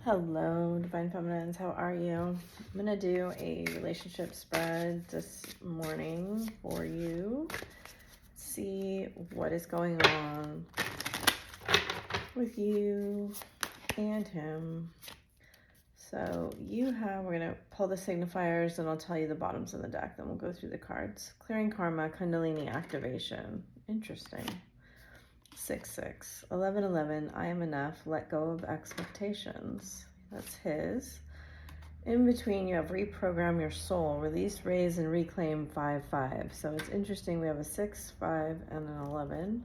Hello, Divine Feminines. How are you? I'm going to do a relationship spread this morning for you. See what is going on with you and him. So we're going to pull the signifiers and I'll tell you the bottoms of the deck. Then we'll go through the cards. Clearing karma, Kundalini activation. Interesting. 6-6, 11-11, I am enough, let go of expectations. That's his. In between, you have reprogram your soul, release, raise, and reclaim 5-5. So it's interesting. We have a 6, 5, and an 11.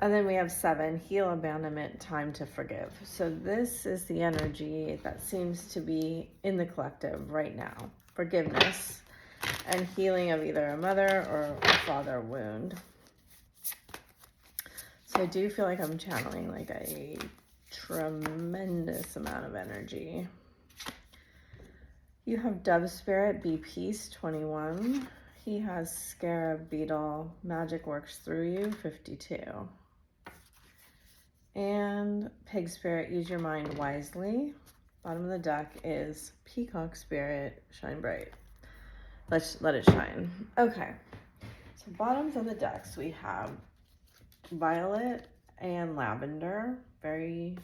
And then we have 7, heal, abandonment, time to forgive. So this is the energy that seems to be in the collective right now. Forgiveness and healing of either a mother or a father wound. So I do feel like I'm channeling like a tremendous amount of energy. You have Dove Spirit, Be Peace, 21. He has Scarab, Beetle, Magic Works Through You, 52. And Pig Spirit, Use Your Mind Wisely. Bottom of the deck is Peacock Spirit, Shine Bright. Let it shine. Okay. So bottoms of the decks, we have Violet and Lavender, very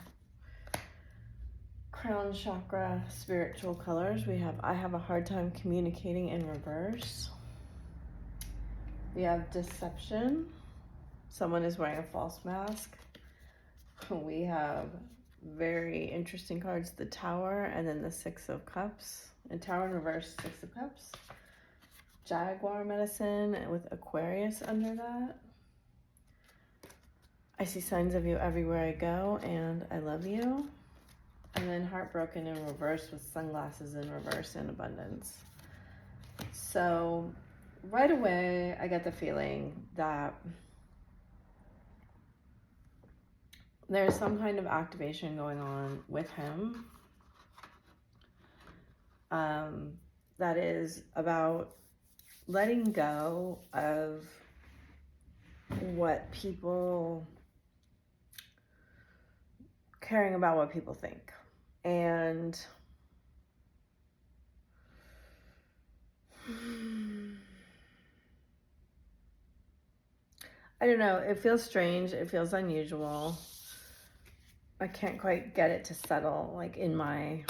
crown chakra spiritual colors. We have I have a hard time communicating in reverse. We have Deception. Someone is wearing a false mask. We have very interesting cards, the Tower and then the 6 of Cups. And Tower in reverse, 6 of Cups. Jaguar medicine with Aquarius under that. I see signs of you everywhere I go, and I love you. And then Heartbroken in reverse with Sunglasses in reverse and Abundance. So right away, I get the feeling that there's some kind of activation going on with him. That is about letting go of what people... caring about what people think. And I don't know, it feels strange, it feels unusual. I can't quite get it to settle like in my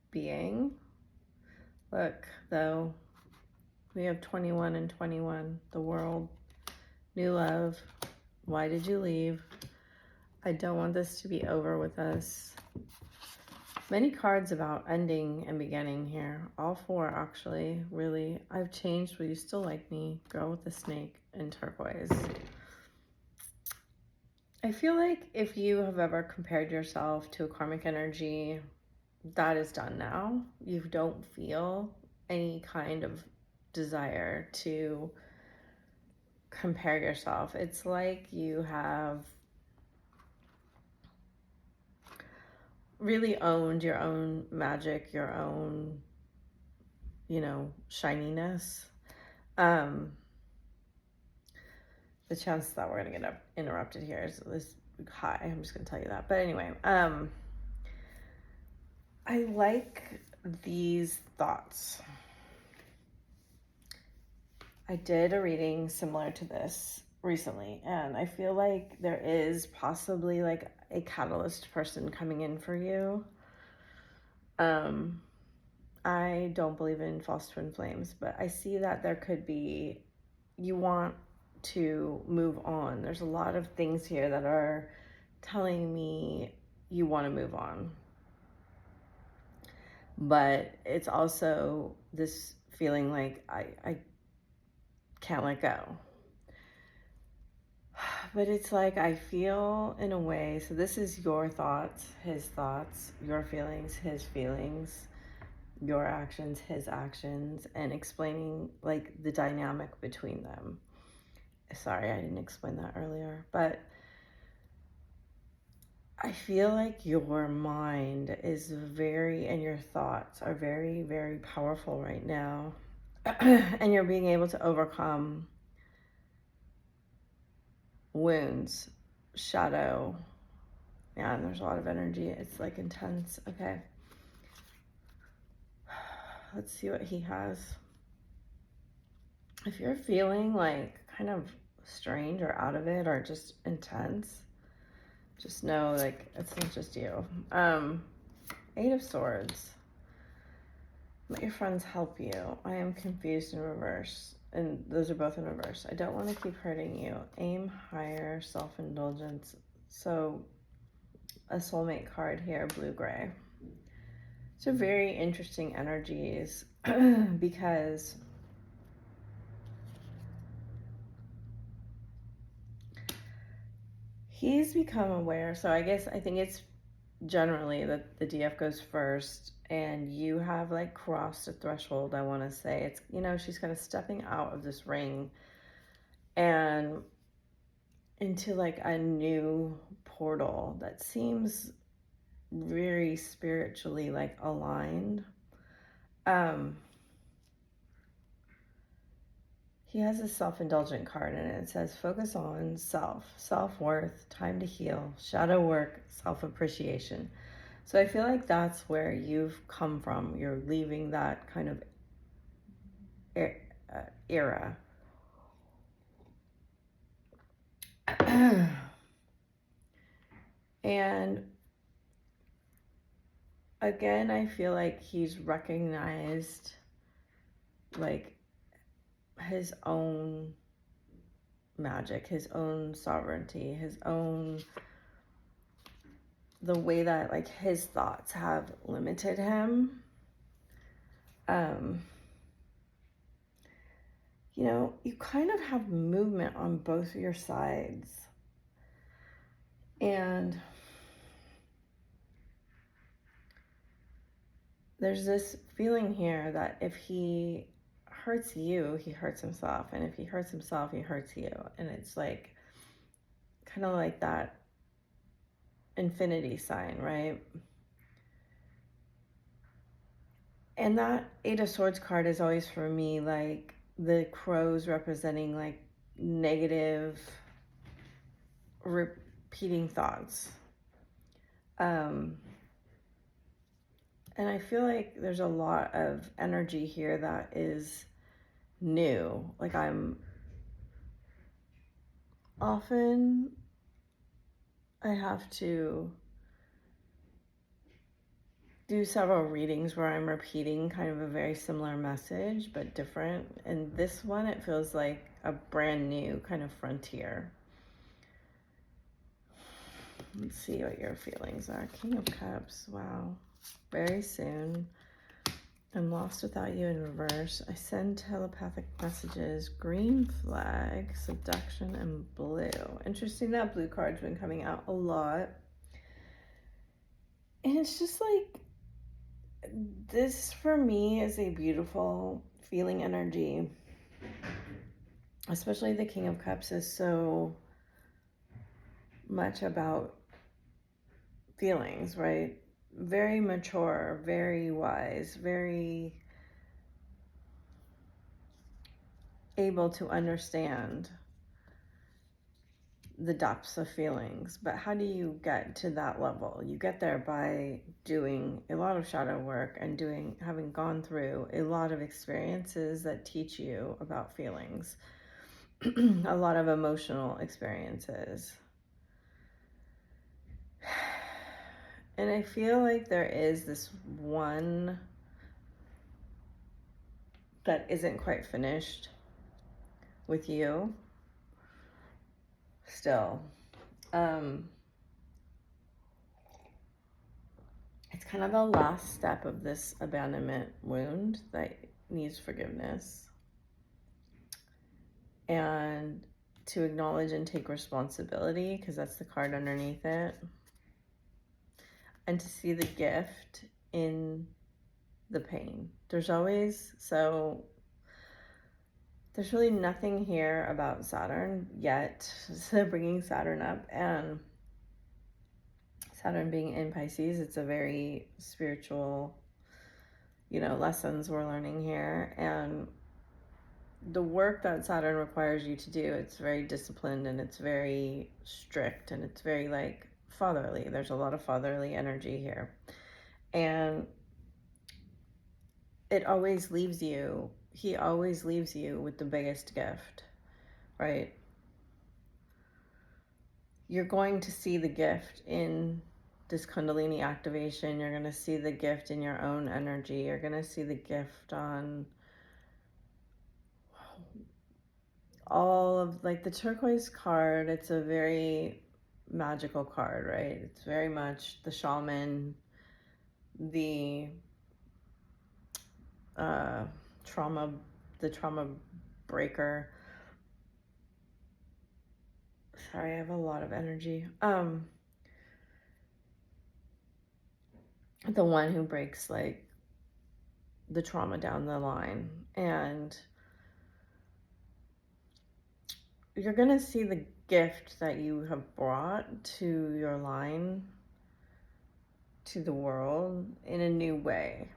being. Look, though, we have 21 and 21, the world, new love, why did you leave? I don't want this to be over with us. Many cards about ending and beginning here. All 4, actually, really. I've changed. Will you still like me? Girl with the snake and turquoise. I feel like if you have ever compared yourself to a karmic energy, that is done now. You don't feel any kind of desire to compare yourself. It's like you have really owned your own magic, your own, shininess. The chance that we're going to get interrupted here is high. I'm just going to tell you that. But anyway, I like these thoughts. I did a reading similar to this recently, and I feel like there is possibly like a catalyst person coming in for you. I don't believe in false twin flames, but I see that there could be, you want to move on. There's a lot of things here that are telling me you want to move on. But it's also this feeling like I can't let go. But it's like I feel in a way, so this is your thoughts, his thoughts, your feelings, his feelings, your actions, his actions, and explaining like the dynamic between them. Sorry, I didn't explain that earlier, but I feel like your mind is and your thoughts are very, very powerful right now. And you're being able to overcome wounds, shadow, Yeah, and there's a lot of energy. It's like intense. Okay. Let's see what he has. If you're feeling like kind of strange or out of it or just intense, just know like it's not just you. 8 of Swords. Let your friends help you. I am confused in reverse. And those are both in reverse. I don't want to keep hurting you. Aim higher, self-indulgence. So a soulmate card here, blue-gray. So very interesting energies because he's become aware. So I think it's generally that the DF goes first and you have like crossed a threshold. I want to say it's, you know, she's kind of stepping out of this ring and into like a new portal that seems very spiritually like aligned. He has a self-indulgent card and it says focus on self-worth, time to heal, shadow work, self-appreciation. So I feel like that's where you've come from. You're leaving that kind of era. And again, I feel like he's recognized like his own magic, his own sovereignty, his own, the way that like his thoughts have limited him. You know, you kind of have movement on both of your sides. And there's this feeling here that if he hurts you, he hurts himself. And if he hurts himself, he hurts you. And it's like, kind of like that infinity sign, right? And that 8 of Swords card is always for me like the crows representing like negative repeating thoughts. And I feel like there's a lot of energy here that is new. Like I have to do several readings where I'm repeating kind of a very similar message, but different. And this one, it feels like a brand new kind of frontier. Let's see what your feelings are. King of Cups. Wow. Very soon. I'm lost without you in reverse. I send telepathic messages. Green flag, seduction, and blue. Interesting that blue card's been coming out a lot. And it's just like, this for me is a beautiful feeling energy. Especially the King of Cups is so much about feelings, right? Very mature, very wise, very able to understand the depths of feelings. But how do you get to that level? You get there by doing a lot of shadow work and having gone through a lot of experiences that teach you about feelings. A lot of emotional experiences. And I feel like there is this one that isn't quite finished with you still. It's kind of the last step of this abandonment wound that needs forgiveness. And to acknowledge and take responsibility, because that's the card underneath it. And to see the gift in the pain. There's really nothing here about Saturn yet. So bringing Saturn up, and Saturn being in Pisces, it's a very spiritual, lessons we're learning here. And the work that Saturn requires you to do, it's very disciplined and it's very strict and it's very like fatherly. There's a lot of fatherly energy here. And it always leaves you, he always leaves you with the biggest gift, right? You're going to see the gift in this Kundalini activation. You're going to see the gift in your own energy. You're going to see the gift on all of, like, the turquoise card. It's a very magical card, right? It's very much the shaman, the trauma breaker. Sorry, I have a lot of energy. The one who breaks, like, the trauma down the line. And you're gonna see the gift that you have brought to your line, to the world, in a new way.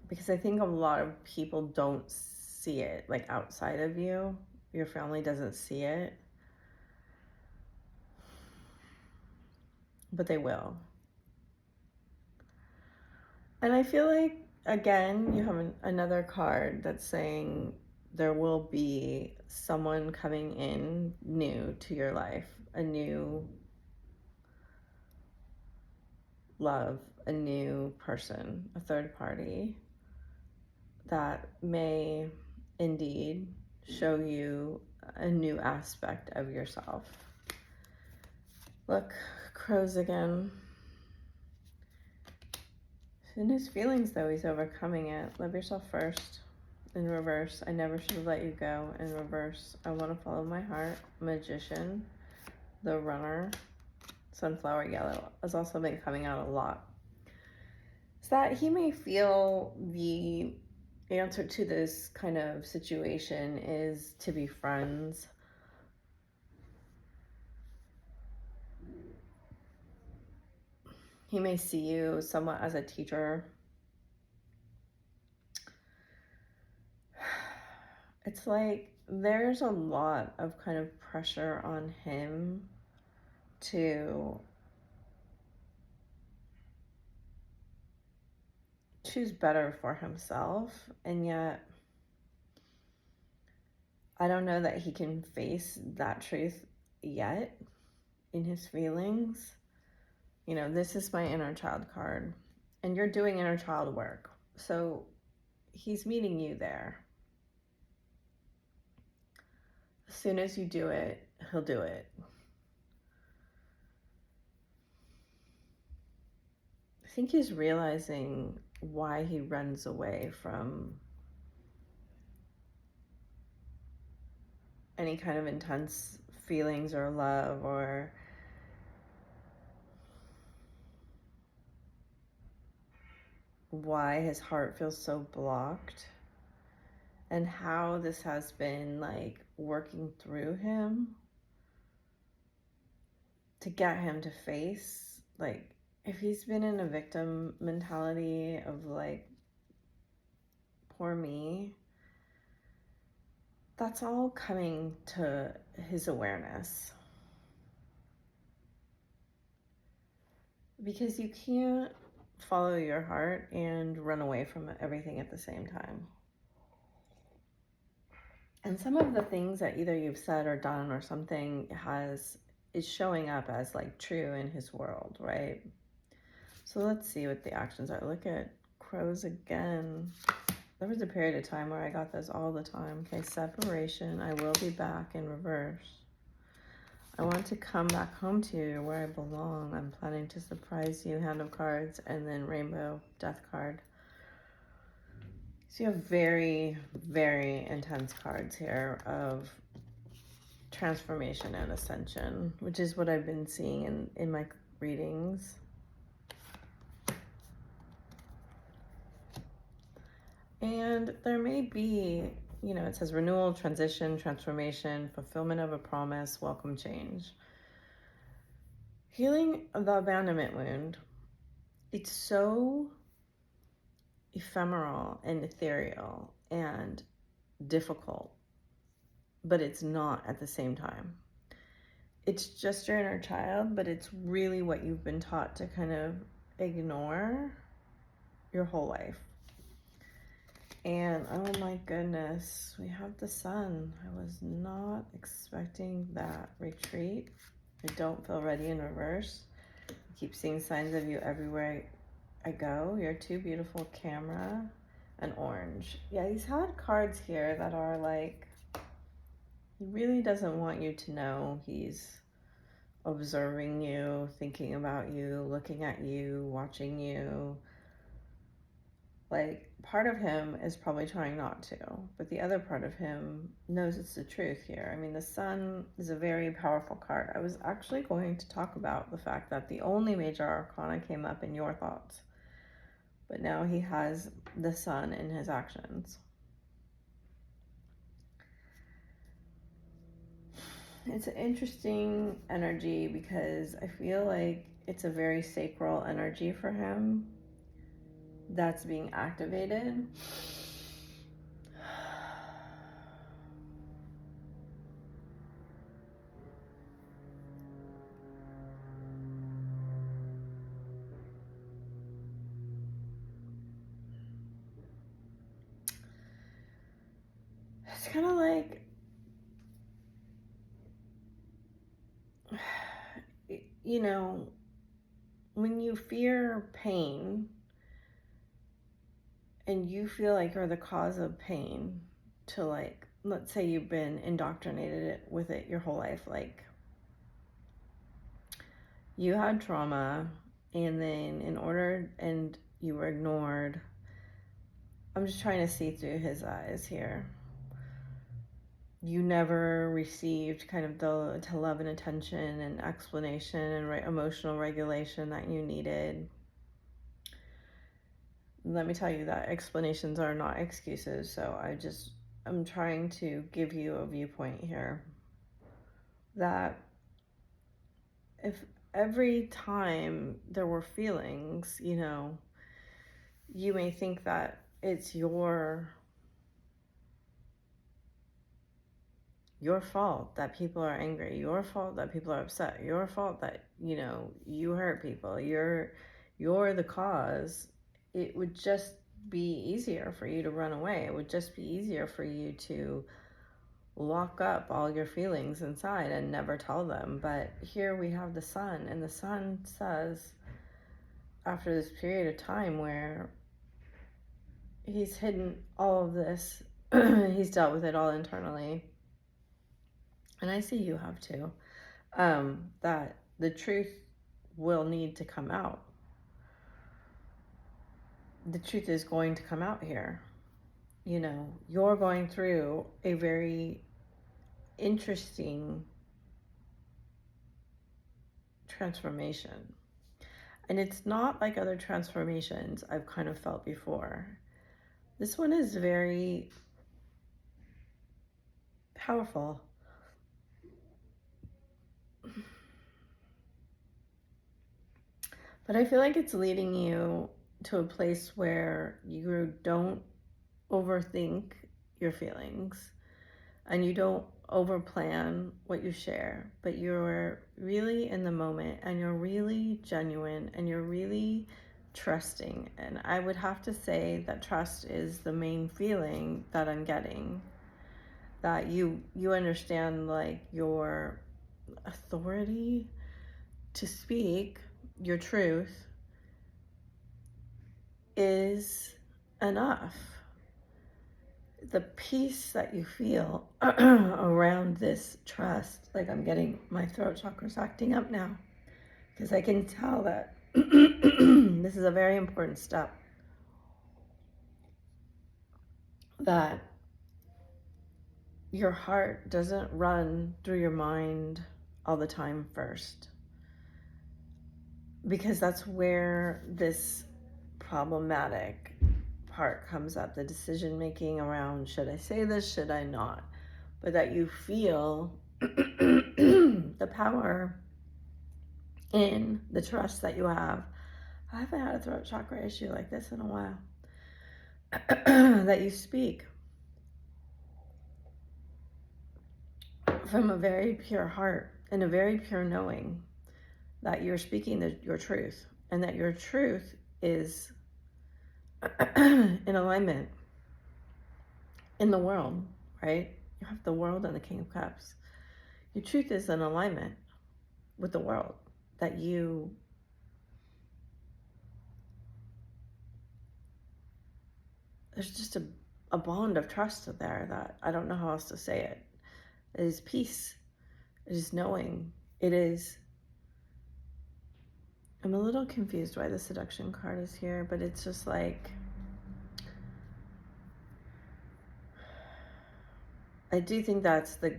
Because I think a lot of people don't see it, like, outside of you. Your family doesn't see it. But they will. And I feel like, again, you have another card that's saying there will be someone coming in new to your life, a new love, a new person, a third party that may indeed show you a new aspect of yourself. Look, crows again. In his feelings, though, he's overcoming it. Love yourself first. In reverse, I never should have let you go. In reverse, I want to follow my heart. Magician, the runner, sunflower yellow has also been coming out a lot. So that he may feel the answer to this kind of situation is to be friends. He may see you somewhat as a teacher. It's like there's a lot of kind of pressure on him to choose better for himself, and yet I don't know that he can face that truth yet in his feelings. You know, this is my inner child card, and you're doing inner child work, so he's meeting you there. As soon as you do it, he'll do it. I think he's realizing why he runs away from any kind of intense feelings or love, or why his heart feels so blocked, and how this has been, like, working through him to get him to face, like, if he's been in a victim mentality of, like, poor me, that's all coming to his awareness. Because you can't follow your heart and run away from everything at the same time. And some of the things that either you've said or done or something is showing up as, like, true in his world, right? So let's see what the actions are. Look at crows again. There was a period of time where I got this all the time. Okay, separation. I will be back in reverse. I want to come back home to you where I belong. I'm planning to surprise you. Hand of cards, and then rainbow death card. So you have very, very intense cards here of transformation and ascension, which is what I've been seeing in my readings. And there may be, you know, it says renewal, transition, transformation, fulfillment of a promise, welcome change. Healing the abandonment wound, it's so ephemeral and ethereal and difficult, but it's not at the same time. it's just your inner child, but it's really what you've been taught to kind of ignore your whole life. And oh my goodness, we have the sun. I was not expecting that retreat. I don't feel ready in reverse. I keep seeing signs of you everywhere I go. You're too beautiful, camera, and orange. Yeah, he's had cards here that are like, he really doesn't want you to know he's observing you, thinking about you, looking at you, watching you. Like, part of him is probably trying not to, but the other part of him knows it's the truth here. I mean, the sun is a very powerful card. I was actually going to talk about the fact that the only major arcana came up in your thoughts, but now he has the sun in his actions. It's an interesting energy because I feel like it's a very sacral energy for him that's being activated. It's kind of like, you know, when you fear pain and you feel like you're the cause of pain, to like, let's say you've been indoctrinated with it your whole life, like you had trauma and then and you were ignored. I'm just trying to see through his eyes here. You never received kind of the love and attention and explanation and emotional regulation that you needed. Let me tell you that explanations are not excuses. So I'm trying to give you a viewpoint here that if every time there were feelings, you know, you may think that it's your fault that people are angry, your fault that people are upset, your fault that, you know, you hurt people, you're the cause. It would just be easier for you to run away. It would just be easier for you to lock up all your feelings inside and never tell them. But here we have the sun, and the sun says, after this period of time where he's hidden all of this, he's dealt with it all internally, and I see you have too, that the truth will need to come out. The truth is going to come out here. You know, you're going through a very interesting transformation. And it's not like other transformations I've kind of felt before. This one is very powerful. But I feel like it's leading you to a place where you don't overthink your feelings and you don't overplan what you share, but you're really in the moment and you're really genuine and you're really trusting. And I would have to say that trust is the main feeling that I'm getting, that you understand like your authority to speak your truth is enough. The peace that you feel around this trust, like I'm getting my throat chakras acting up now, because I can tell that this is a very important step, that your heart doesn't run through your mind all the time first, because that's where this problematic part comes up, the decision making around, should I say this, should I not? But that you feel the power in the trust that you have. I haven't had a throat chakra issue like this in a while. That you speak from a very pure heart in a very pure knowing that you're speaking your truth, and that your truth is in alignment in the world, right? You have the world and the King of Cups. Your truth is in alignment with the world, that there's just a bond of trust there that I don't know how else to say it. It is peace. It is knowing. It is, I'm a little confused why the seduction card is here, but it's just like, I do think that's the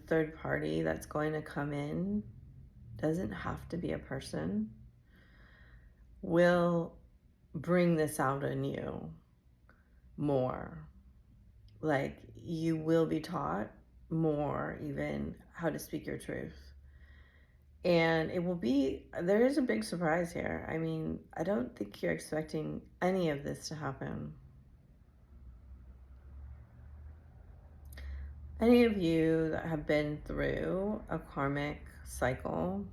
third party that's going to come in. Doesn't have to be a person. Will bring this out in you more. Like, you will be taught more even how to speak your truth. And it will be, there is a big surprise here. I mean, I don't think you're expecting any of this to happen. Any of you that have been through a karmic cycle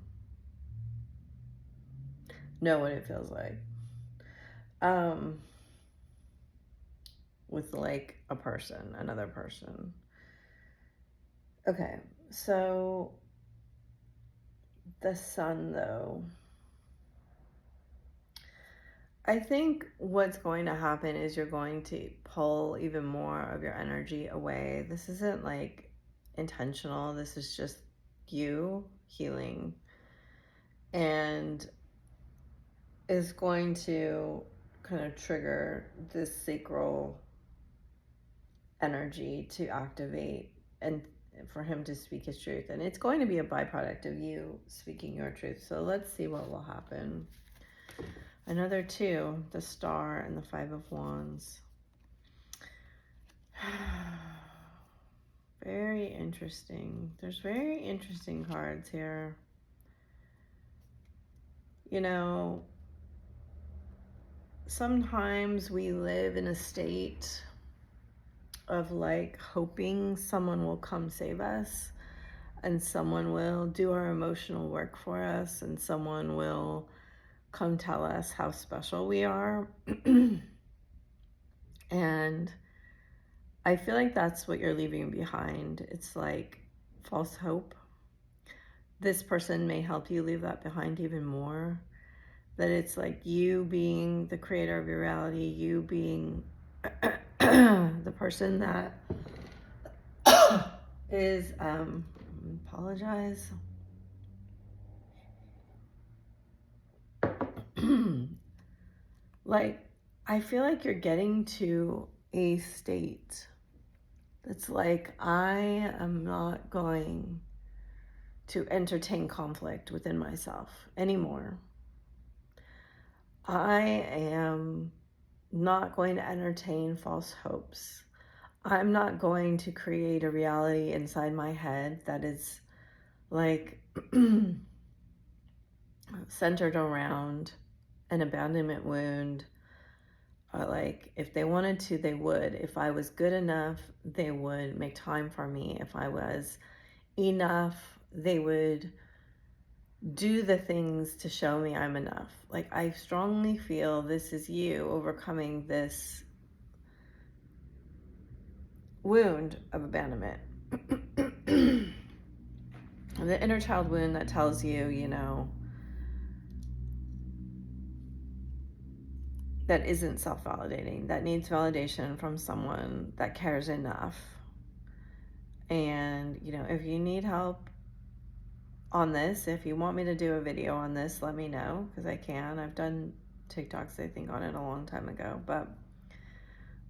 know what it feels like. With like a person, another person. Okay, so the sun though. I think what's going to happen is you're going to pull even more of your energy away. This isn't like intentional. This is just you healing, and is going to kind of trigger this sacral energy to activate and for him to speak his truth. And it's going to be a byproduct of you speaking your truth. So let's see what will happen. Another 2, the Star and the 5 of Wands. Very interesting. There's very interesting cards here. You know, sometimes we live in a state of like hoping someone will come save us, and someone will do our emotional work for us, and someone will come tell us how special we are. And I feel like that's what you're leaving behind. It's like false hope. This person may help you leave that behind even more. That it's like you being the creator of your reality, you being the person that is, apologize. Like, I feel like you're getting to a state that's like, I am not going to entertain conflict within myself anymore. I am not going to entertain false hopes. I'm not going to create a reality inside my head that is like centered around an abandonment wound. Or like, if they wanted to, they would. If I was good enough, they would make time for me. If I was enough, they would do the things to show me I'm enough. Like, I strongly feel this is you overcoming this wound of abandonment. The inner child wound that tells you, you know, that isn't self-validating, that needs validation from someone that cares enough. And, you know, if you need help on this, if you want me to do a video on this, let me know, because I can. I've done TikToks, I think, on it a long time ago. But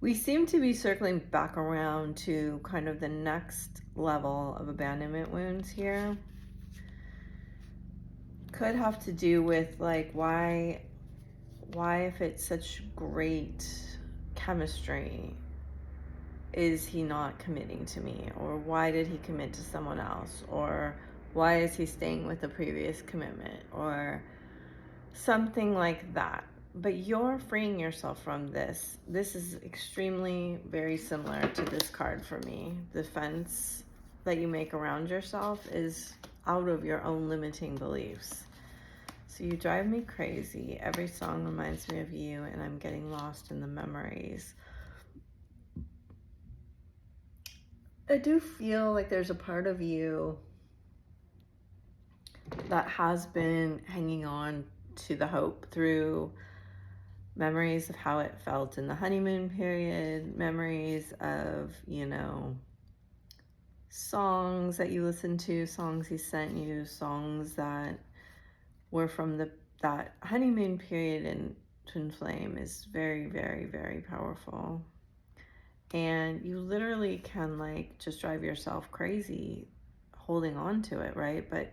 we seem to be circling back around to kind of the next level of abandonment wounds here. Could have to do with like, why if it's such great chemistry, is he not committing to me? Or why did he commit to someone else? Or why is he staying with the previous commitment? Or something like that. But you're freeing yourself from this. This is extremely very similar to this card for me. The fence that you make around yourself is out of your own limiting beliefs. So you drive me crazy. Every song reminds me of you, and I'm getting lost in the memories. I do feel like there's a part of you that has been hanging on to the hope through memories of how it felt in the honeymoon period, memories of, you know, songs that you listened to, songs he sent you, songs that were from that honeymoon period in Twin Flame is very, very, very powerful. And you literally can like just drive yourself crazy holding on to it, right? But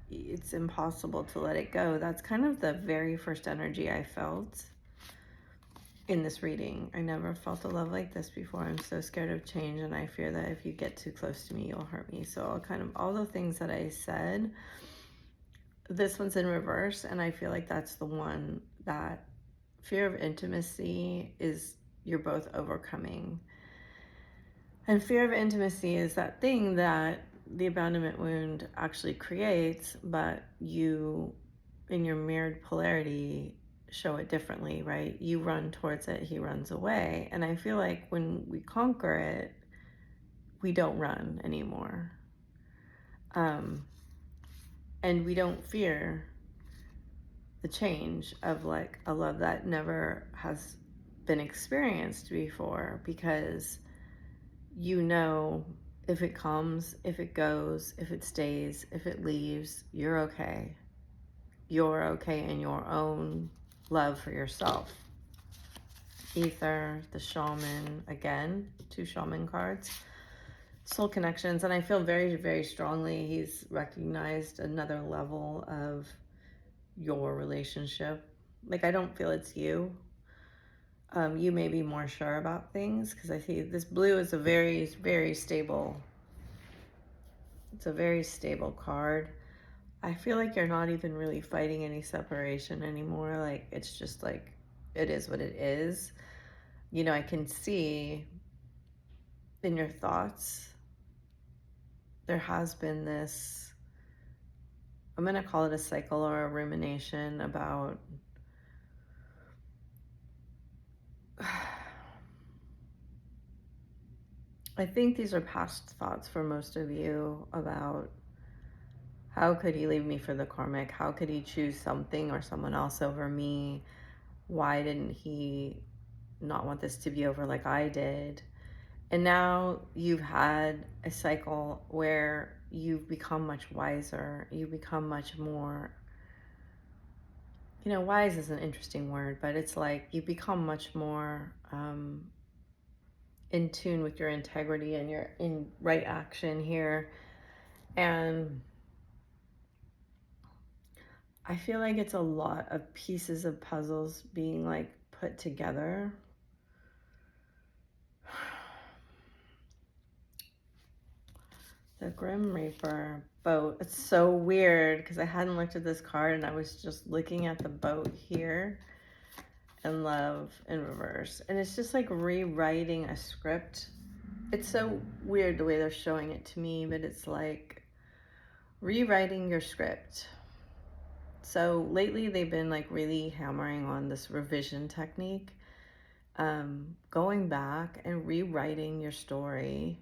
it's impossible to let it go. That's kind of the very first energy I felt in this reading. I never felt a love like this before. I'm so scared of change, and I fear that if you get too close to me, you'll hurt me. So all the things that I said, this one's in reverse, and I feel like that's the one that fear of intimacy is you're both overcoming. And fear of intimacy is that thing that the abandonment wound actually creates, but you, in your mirrored polarity, show it differently, right? You run towards it, he runs away. And I feel like when we conquer it, we don't run anymore. And we don't fear the change of like a love that never has been experienced before, because you know, if it comes, if it goes, if it stays, if it leaves, you're okay. You're okay in your own love for yourself. Ether, the shaman, again, 2 shaman cards. Soul connections, and I feel very, very strongly he's recognized another level of your relationship. Like, I don't feel it's you. You may be more sure about things, because I see this blue is a very, very stable. It's a very stable card. I feel like you're not even really fighting any separation anymore. Like, it's just like, it is what it is. You know, I can see in your thoughts, there has been this, I'm going to call it a cycle or a rumination about I think these are past thoughts for most of you about how could he leave me for the karmic? How could he choose something or someone else over me? Why didn't he not want this to be over like I did? And now you've had a cycle where you've become much wiser. You become much more, you know, wise is an interesting word, but it's like you become much more in tune with your integrity and your in right action here. And I feel like it's a lot of pieces of puzzles being like put together. The Grim Reaper boat. It's so weird because I hadn't looked at this card and I was just looking at the boat here. And love in reverse. And it's just like rewriting a script. It's so weird the way they're showing it to me, but it's like rewriting your script. So lately they've been like really hammering on this revision technique, going back and rewriting your story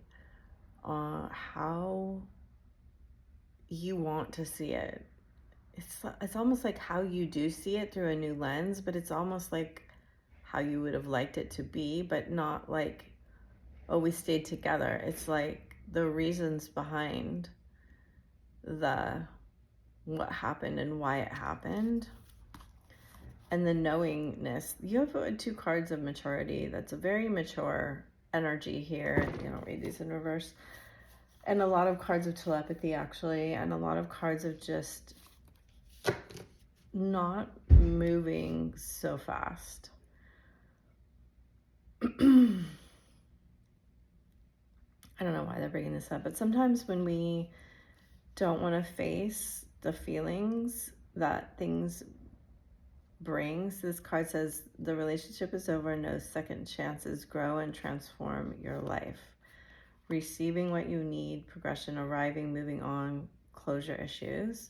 on how you want to see it. It's almost like how you do see it through a new lens, but it's almost like how you would have liked it to be, but not like, oh, we stayed together. It's like the reasons behind what happened and why it happened, and the knowingness. You have 2 cards of maturity. That's a very mature energy here. You know, read these in reverse. And a lot of cards of telepathy, actually, and a lot of cards of just not moving so fast. I don't know why they're bringing this up, but sometimes when we don't want to face the feelings that things brings, this card says the relationship is over, no second chances, grow and transform your life. Receiving what you need, progression, arriving, moving on, closure issues.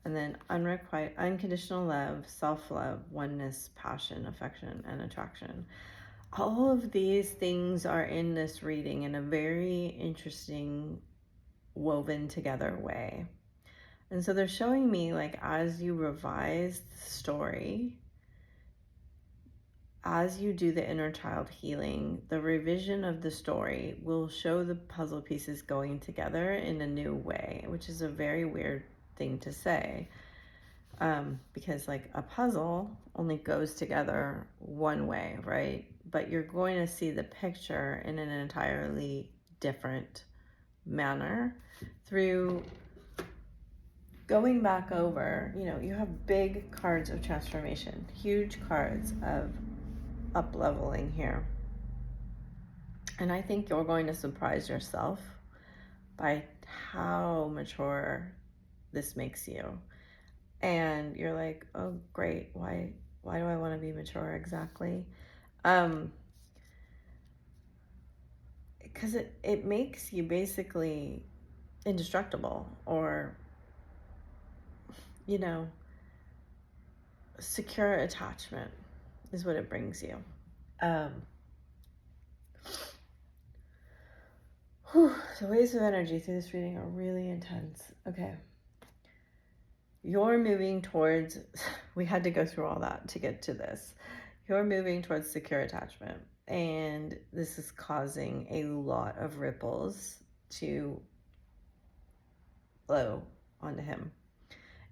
And then unconditional love, self-love, oneness, passion, affection, and attraction. All of these things are in this reading in a very interesting, woven together way. And so they're showing me, like, as you revise the story, as you do the inner child healing, the revision of the story will show the puzzle pieces going together in a new way, which is a very weird thing to say. Because like a puzzle only goes together one way, right? But you're going to see the picture in an entirely different manner through going back over. You know, you have big cards of transformation, huge cards of up-leveling here. And I think you're going to surprise yourself by how mature this makes you. And you're like, oh, great. Why do I want to be mature exactly? Because it makes you basically indestructible, or, you know, secure attachment is what it brings you. The waves of energy through this reading are really intense. Okay. You're moving towards, we had to go through all that to get to this. You're moving towards secure attachment. And this is causing a lot of ripples to flow onto him.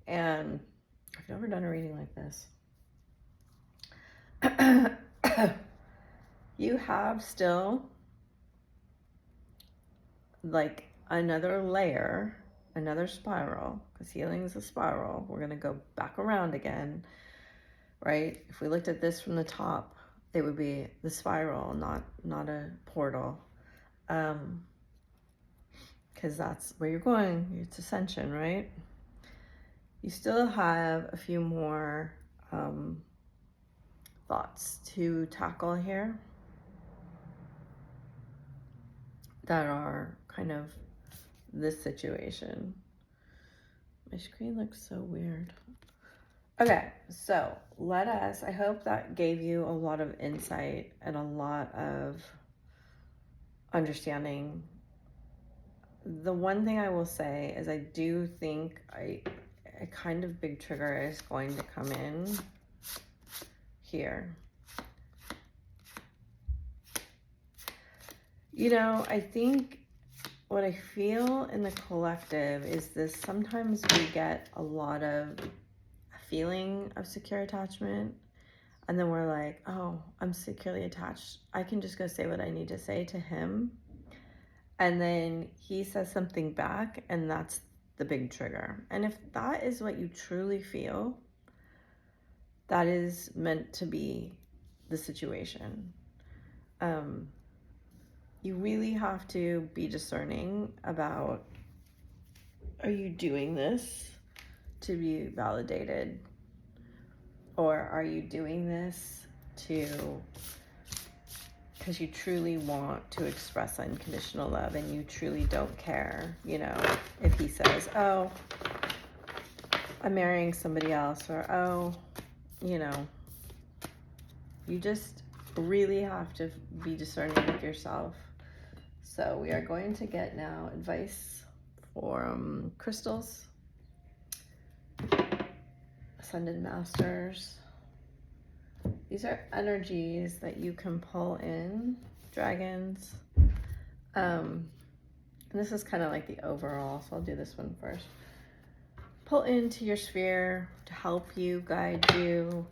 And I've never done a reading like this. You have still like another layer, another spiral, because healing is a spiral. We're going to go back around again, right? If we looked at this from the top, it would be the spiral, not a portal. Because that's where you're going. It's Ascension, right? You still have a few more thoughts to tackle here that are kind of this situation. My screen looks so weird. Okay, so I hope that gave you a lot of insight and a lot of understanding. The one thing I will say is I do think a kind of big trigger is going to come in here. You know, I think what I feel in the collective is this: sometimes we get a lot of feeling of secure attachment, and then we're like, oh, I'm securely attached. I can just go say what I need to say to him. And then he says something back, and that's the big trigger. And if that is what you truly feel, that is meant to be the situation. You really have to be discerning about, are you doing this to be validated? Or are you doing this because you truly want to express unconditional love and you truly don't care, you know, if he says, oh, I'm marrying somebody else, or, oh, you know, you just really have to be discerning with yourself. So we are going to get now advice for crystals, Ascended Masters. These are energies that you can pull in, dragons. And this is kind of like the overall, so I'll do this one first. Pull into your sphere to help you, guide you,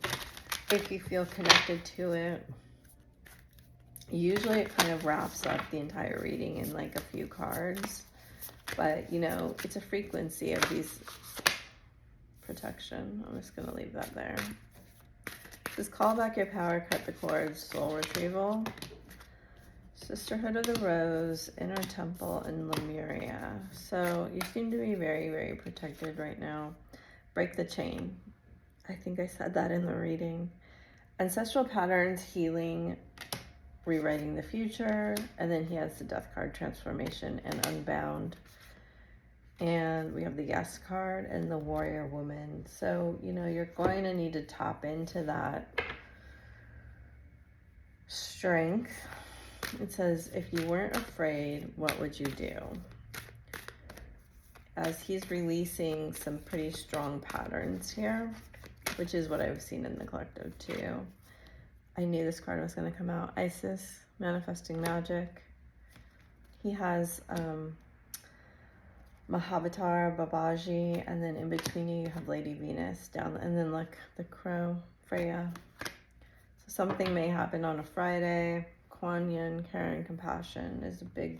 if you feel connected to it. Usually it kind of wraps up the entire reading in like a few cards, but you know, it's a frequency of these protection. I'm just going to leave that there. This is call back your power, cut the cords, soul retrieval, Sisterhood of the Rose, Inner Temple, and Lemuria. So you seem to be very, very protected right now. Break the chain. I think I said that in the reading. Ancestral patterns, healing, rewriting the future, and then he has the Death card, transformation, and unbound. And we have the Yes card and the Warrior Woman. So, you know, you're going to need to tap into that strength. It says, if you weren't afraid, what would you do? As he's releasing some pretty strong patterns here, which is what I've seen in the collective too. I knew this card was going to come out. Isis, manifesting magic. He has Mahavatar, Babaji, and then in between you have Lady Venus down, and then look, the crow, Freya. So something may happen on a Friday. Kuan Yin, care and compassion is a big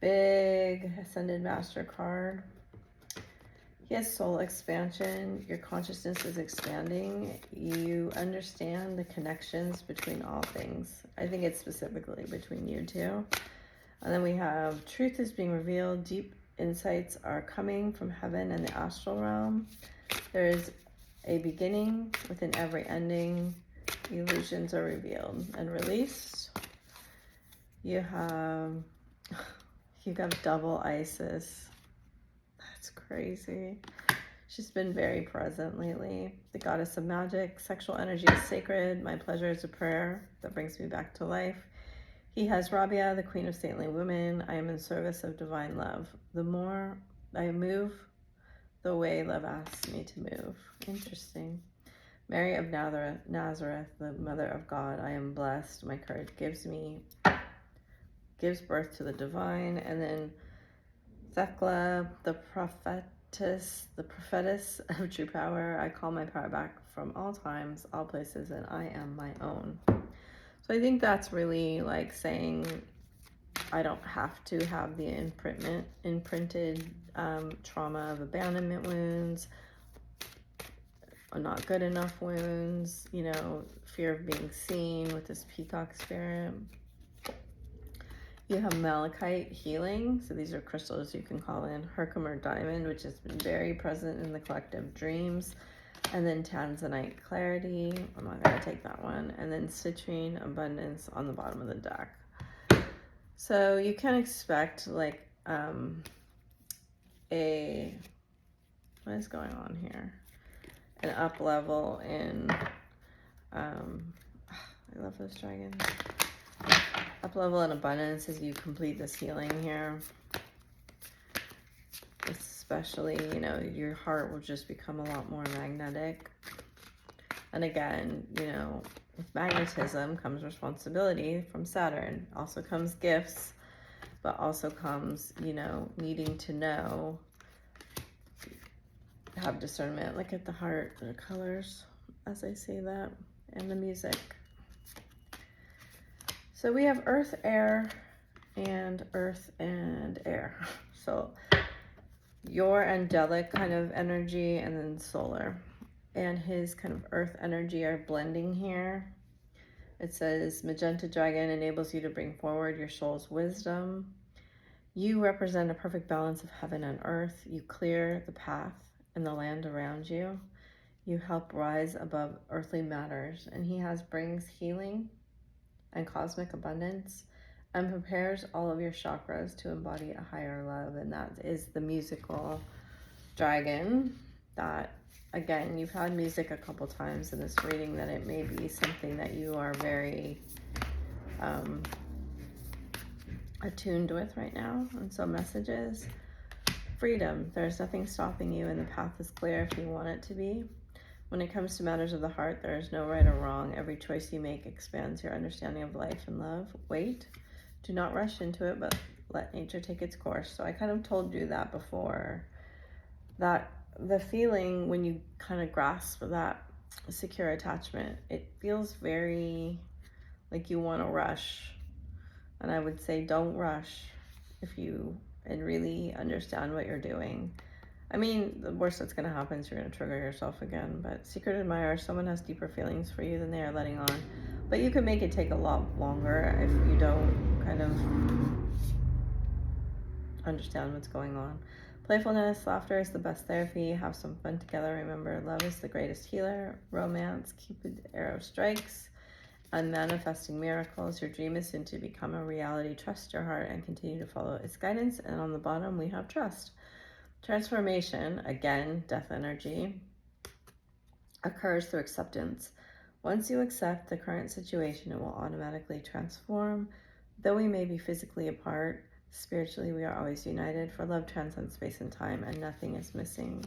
Ascended Master card. He has soul expansion. Your consciousness is expanding. You understand the connections between all things. I think it's specifically between you two. And then we have truth is being revealed. Deep insights are coming from heaven and the astral realm. There is a beginning within every ending. Illusions are revealed and released. You got double Isis. That's crazy. She's been very present lately. The goddess of magic. Sexual energy is sacred. My pleasure is a prayer that brings me back to life. He has Rabia, the queen of saintly women. I am in service of divine love. The more I move, the way love asks me to move. Interesting. Mary of Nazareth, the mother of God. I am blessed. My courage gives birth to the divine. And then Thekla, the prophetess of true power. I call my power back from all times, all places, and I am my own. So I think that's really like saying I don't have to have the imprinted trauma of abandonment wounds, or not good enough wounds, you know, fear of being seen with this peacock spirit. You have malachite healing. So these are crystals you can call in. Herkimer diamond, which has been very present in the collective dreams. And then tanzanite clarity. I'm not going to take that one. And then citrine abundance on the bottom of the deck. So you can expect like what is going on here? An up level in, I love those dragons. Up level in abundance as you complete this healing here. Especially, you know, your heart will just become a lot more magnetic. And again, you know, with magnetism comes responsibility from Saturn. Also comes gifts, but also comes, you know, needing to know, have discernment. Look at the heart, the colors as I say that, and the music. So we have earth, air, and earth and air. So your angelic kind of energy and then solar. And his kind of earth energy are blending here. It says magenta dragon enables you to bring forward your soul's wisdom. You represent a perfect balance of heaven and earth. You clear the path and the land around you. You help rise above earthly matters. And he brings healing and cosmic abundance and prepares all of your chakras to embody a higher love. And that is the musical dragon. That, again, you've had music a couple times in this reading, that it may be something that you are very attuned with right now. And so messages, freedom. There's nothing stopping you and the path is clear if you want it to be. When it comes to matters of the heart, there is no right or wrong. Every choice you make expands your understanding of life and love. Wait. Do not rush into it, but let nature take its course. So I kind of told you that before, that the feeling when you kind of grasp that secure attachment, it feels very like you want to rush. And I would say don't rush if you and really understand what you're doing. I mean, the worst that's going to happen is you're going to trigger yourself again. But secret admirer, someone has deeper feelings for you than they are letting on. But you can make it take a lot longer if you don't kind of understand what's going on. Playfulness, laughter is the best therapy. Have some fun together. Remember, love is the greatest healer. Romance, Cupid arrow strikes. And manifesting miracles. Your dream is soon to become a reality. Trust your heart and continue to follow its guidance. And on the bottom, we have trust. Transformation, again, death energy, occurs through acceptance. Once you accept the current situation, it will automatically transform. Though we may be physically apart, spiritually we are always united, for love transcends space and time, and nothing is missing.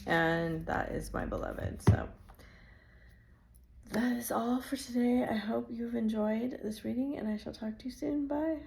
And that is my beloved. So that is all for today. I hope you've enjoyed this reading, and I shall talk to you soon. Bye.